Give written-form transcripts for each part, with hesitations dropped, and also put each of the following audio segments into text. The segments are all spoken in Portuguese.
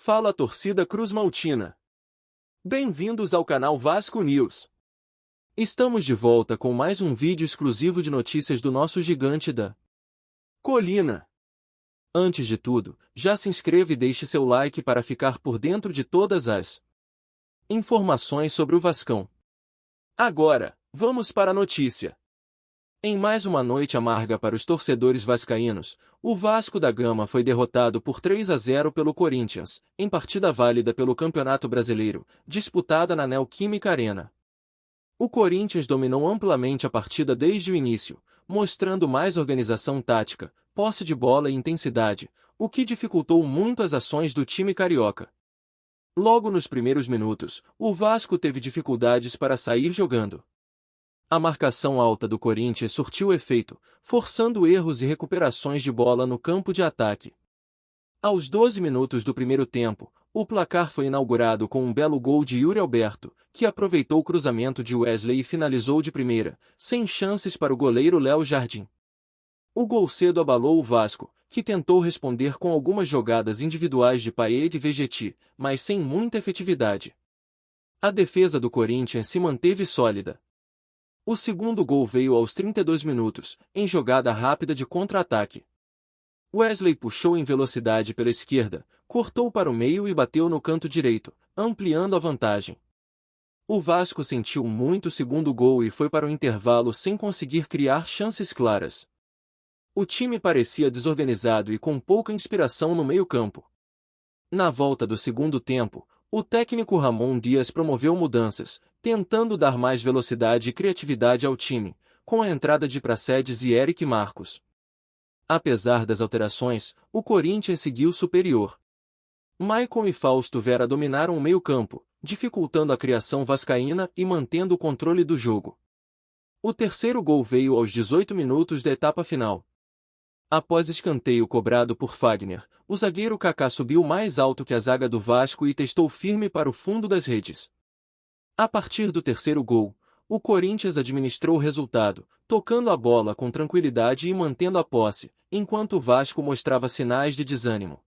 Fala torcida cruzmaltina. Bem-vindos ao canal Vasco News. Estamos de volta com mais um vídeo exclusivo de notícias do nosso gigante da colina. Antes de tudo, já se inscreva e deixe seu like para ficar por dentro de todas as informações sobre o Vascão. Agora, vamos para a notícia. Em mais uma noite amarga para os torcedores vascaínos, o Vasco da Gama foi derrotado por 3-0 pelo Corinthians, em partida válida pelo Campeonato Brasileiro, disputada na Neoquímica Arena. O Corinthians dominou amplamente a partida desde o início, mostrando mais organização tática, posse de bola e intensidade, o que dificultou muito as ações do time carioca. Logo nos primeiros minutos, o Vasco teve dificuldades para sair jogando. A marcação alta do Corinthians surtiu efeito, forçando erros e recuperações de bola no campo de ataque. Aos 12 minutos do primeiro tempo, o placar foi inaugurado com um belo gol de Yuri Alberto, que aproveitou o cruzamento de Wesley e finalizou de primeira, sem chances para o goleiro Léo Jardim. O gol cedo abalou o Vasco, que tentou responder com algumas jogadas individuais de Paet e Vegetti, mas sem muita efetividade. A defesa do Corinthians se manteve sólida. O segundo gol veio aos 32 minutos, em jogada rápida de contra-ataque. Wesley puxou em velocidade pela esquerda, cortou para o meio e bateu no canto direito, ampliando a vantagem. O Vasco sentiu muito o segundo gol e foi para o intervalo sem conseguir criar chances claras. O time parecia desorganizado e com pouca inspiração no meio-campo. Na volta do segundo tempo, o técnico Ramon Dias promoveu mudanças, tentando dar mais velocidade e criatividade ao time, com a entrada de Praxedes e Eric Marcos. Apesar das alterações, o Corinthians seguiu superior. Maicon e Fausto Vera dominaram o meio-campo, dificultando a criação vascaína e mantendo o controle do jogo. O terceiro gol veio aos 18 minutos da etapa final. Após escanteio cobrado por Fagner, o zagueiro Kaká subiu mais alto que a zaga do Vasco e testou firme para o fundo das redes. A partir do terceiro gol, o Corinthians administrou o resultado, tocando a bola com tranquilidade e mantendo a posse, enquanto o Vasco mostrava sinais de desânimo.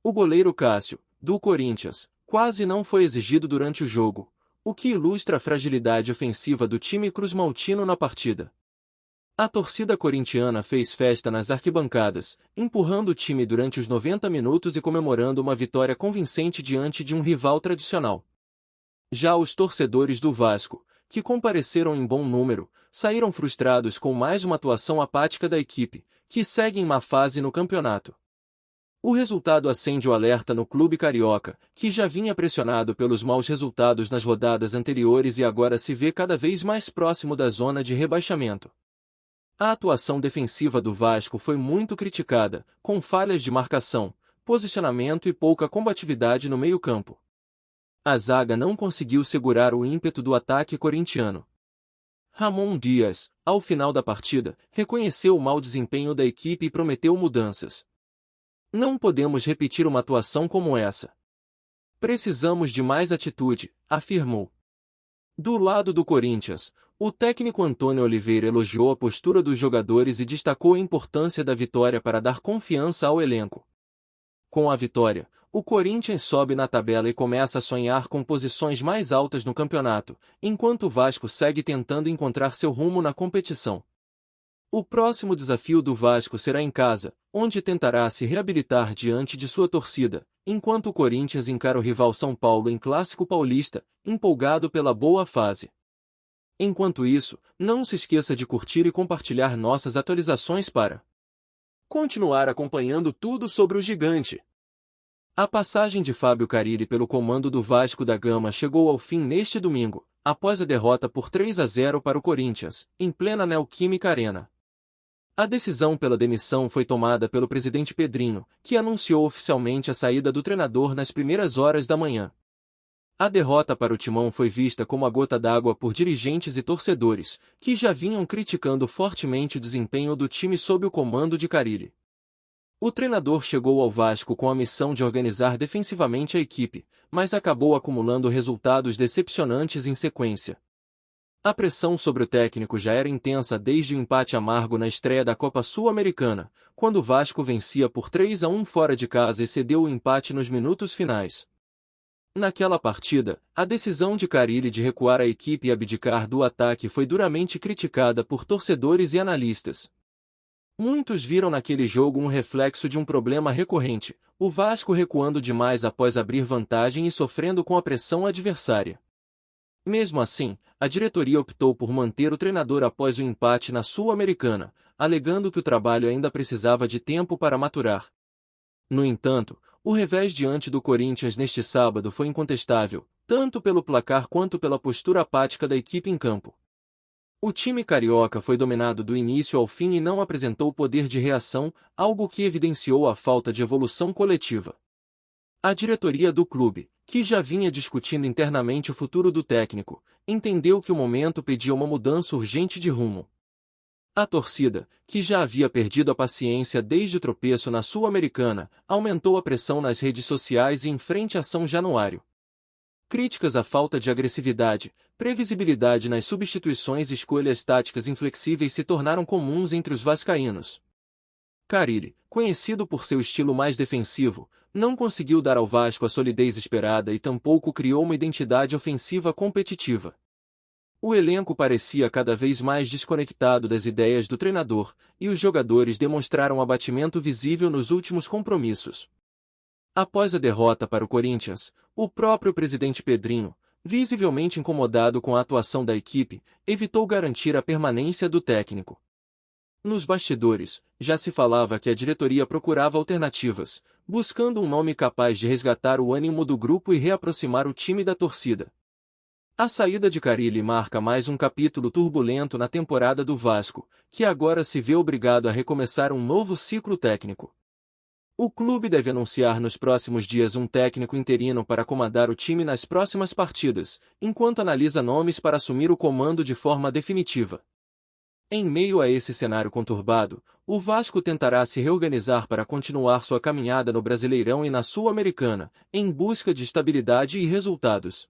O goleiro Cássio, do Corinthians, quase não foi exigido durante o jogo, o que ilustra a fragilidade ofensiva do time cruzmaltino na partida. A torcida corintiana fez festa nas arquibancadas, empurrando o time durante os 90 minutos e comemorando uma vitória convincente diante de um rival tradicional. Já os torcedores do Vasco, que compareceram em bom número, saíram frustrados com mais uma atuação apática da equipe, que segue em má fase no campeonato. O resultado acende o alerta no clube carioca, que já vinha pressionado pelos maus resultados nas rodadas anteriores e agora se vê cada vez mais próximo da zona de rebaixamento. A atuação defensiva do Vasco foi muito criticada, com falhas de marcação, posicionamento e pouca combatividade no meio-campo. A zaga não conseguiu segurar o ímpeto do ataque corintiano. Ramon Dias, ao final da partida, reconheceu o mau desempenho da equipe e prometeu mudanças. Não podemos repetir uma atuação como essa. Precisamos de mais atitude, afirmou. Do lado do Corinthians, o técnico Antônio Oliveira elogiou a postura dos jogadores e destacou a importância da vitória para dar confiança ao elenco. Com a vitória, o Corinthians sobe na tabela e começa a sonhar com posições mais altas no campeonato, enquanto o Vasco segue tentando encontrar seu rumo na competição. O próximo desafio do Vasco será em casa, onde tentará se reabilitar diante de sua torcida, enquanto o Corinthians encara o rival São Paulo em Clássico Paulista, empolgado pela boa fase. Enquanto isso, não se esqueça de curtir e compartilhar nossas atualizações para continuar acompanhando tudo sobre o gigante. A passagem de Fábio Carille pelo comando do Vasco da Gama chegou ao fim neste domingo, após a derrota por 3-0 para o Corinthians, em plena Neoquímica Arena. A decisão pela demissão foi tomada pelo presidente Pedrinho, que anunciou oficialmente a saída do treinador nas primeiras horas da manhã. A derrota para o Timão foi vista como a gota d'água por dirigentes e torcedores, que já vinham criticando fortemente o desempenho do time sob o comando de Carille. O treinador chegou ao Vasco com a missão de organizar defensivamente a equipe, mas acabou acumulando resultados decepcionantes em sequência. A pressão sobre o técnico já era intensa desde o empate amargo na estreia da Copa Sul-Americana, quando o Vasco vencia por 3-1 fora de casa e cedeu o empate nos minutos finais. Naquela partida, a decisão de Carille de recuar a equipe e abdicar do ataque foi duramente criticada por torcedores e analistas. Muitos viram naquele jogo um reflexo de um problema recorrente, o Vasco recuando demais após abrir vantagem e sofrendo com a pressão adversária. Mesmo assim, a diretoria optou por manter o treinador após o empate na Sul-Americana, alegando que o trabalho ainda precisava de tempo para maturar. No entanto, o revés diante do Corinthians neste sábado foi incontestável, tanto pelo placar quanto pela postura apática da equipe em campo. O time carioca foi dominado do início ao fim e não apresentou poder de reação, algo que evidenciou a falta de evolução coletiva. A diretoria do clube, que já vinha discutindo internamente o futuro do técnico, entendeu que o momento pedia uma mudança urgente de rumo. A torcida, que já havia perdido a paciência desde o tropeço na Sul-Americana, aumentou a pressão nas redes sociais e em frente a São Januário. Críticas à falta de agressividade, previsibilidade nas substituições e escolhas táticas inflexíveis se tornaram comuns entre os vascaínos. Carille, conhecido por seu estilo mais defensivo, não conseguiu dar ao Vasco a solidez esperada e tampouco criou uma identidade ofensiva competitiva. O elenco parecia cada vez mais desconectado das ideias do treinador, e os jogadores demonstraram abatimento visível nos últimos compromissos. Após a derrota para o Corinthians, o próprio presidente Pedrinho, visivelmente incomodado com a atuação da equipe, evitou garantir a permanência do técnico. Nos bastidores, já se falava que a diretoria procurava alternativas, buscando um nome capaz de resgatar o ânimo do grupo e reaproximar o time da torcida. A saída de Carille marca mais um capítulo turbulento na temporada do Vasco, que agora se vê obrigado a recomeçar um novo ciclo técnico. O clube deve anunciar nos próximos dias um técnico interino para comandar o time nas próximas partidas, enquanto analisa nomes para assumir o comando de forma definitiva. Em meio a esse cenário conturbado, o Vasco tentará se reorganizar para continuar sua caminhada no Brasileirão e na Sul-Americana, em busca de estabilidade e resultados.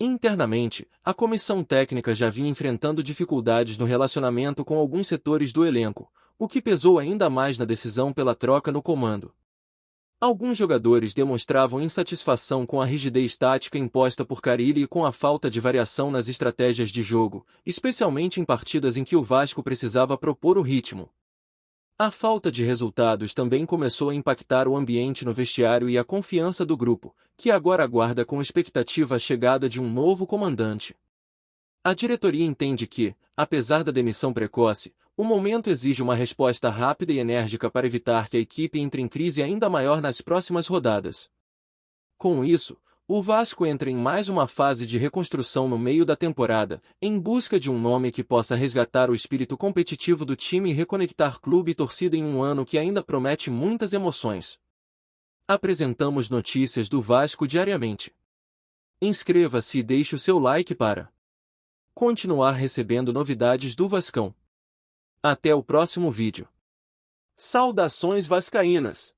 Internamente, a comissão técnica já vinha enfrentando dificuldades no relacionamento com alguns setores do elenco, o que pesou ainda mais na decisão pela troca no comando. Alguns jogadores demonstravam insatisfação com a rigidez tática imposta por Carille e com a falta de variação nas estratégias de jogo, especialmente em partidas em que o Vasco precisava propor o ritmo. A falta de resultados também começou a impactar o ambiente no vestiário e a confiança do grupo, que agora aguarda com expectativa a chegada de um novo comandante. A diretoria entende que, apesar da demissão precoce, o momento exige uma resposta rápida e enérgica para evitar que a equipe entre em crise ainda maior nas próximas rodadas. Com isso, o Vasco entra em mais uma fase de reconstrução no meio da temporada, em busca de um nome que possa resgatar o espírito competitivo do time e reconectar clube e torcida em um ano que ainda promete muitas emoções. Apresentamos notícias do Vasco diariamente. Inscreva-se e deixe o seu like para continuar recebendo novidades do Vascão. Até o próximo vídeo. Saudações vascaínas!